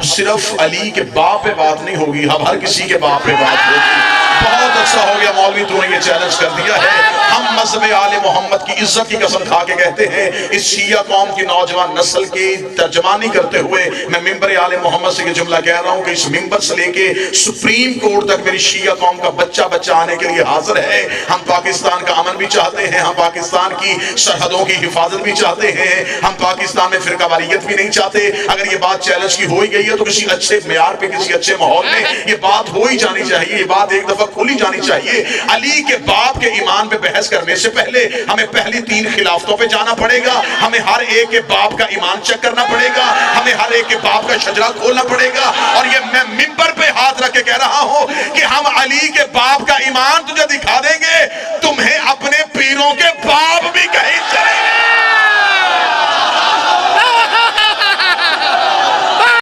अब सिर्फ अली के बाप पे बात नहीं होगी, अब हर किसी के बाप पे बात होगी। बहुत अच्छा हो गया मौलवी, तूने ये चैलेंज कर दिया है। हम मज़हब आले मोहम्मद की इज्जत की कसम खा के कहते हैं, इस शिया कौम की नौजवान नस्ल की तर्जमानी करते हुए मैं मिंबर आले मोहम्मद से ये जुमला कह रहा हूँ कि इस मिंबर से लेके सुप्रीम कोर्ट तक मेरी शिया कौम का बच्चा बच्चा आने के लिए हाजिर है। हम पाकिस्तान का अमन भी चाहते हैं, हम पाकिस्तान की सरहदों की हिफाजत भी चाहते हैं, हम पाकिस्तान में फिरकावारियत भी नहीं चाहते। अगर ये बात चैलेंज की हो ही गई है तो किसी अच्छे मेयार पे, किसी अच्छे माहौल में ये बात हो ही जानी चाहिए, ये बात एक दफा खुली जानी चाहिए। अली के बाप के ईमान पे बहस करने से पहले हमें पहली 3 खिलाफतों पे जाना पड़ेगा। हमें हर एक के बाप का ईमान चेक करना पड़ेगा, हमें हर एक के बाप का शजरा खोलना पड़ेगा। और ये मैं मिंबर पे हाथ रख के कह रहा हूं कि हम अली के बाप का ईमान तुझे दिखा देंगे, तुम्हें अपने पीरों के बाप भी कहीं चलेंगे।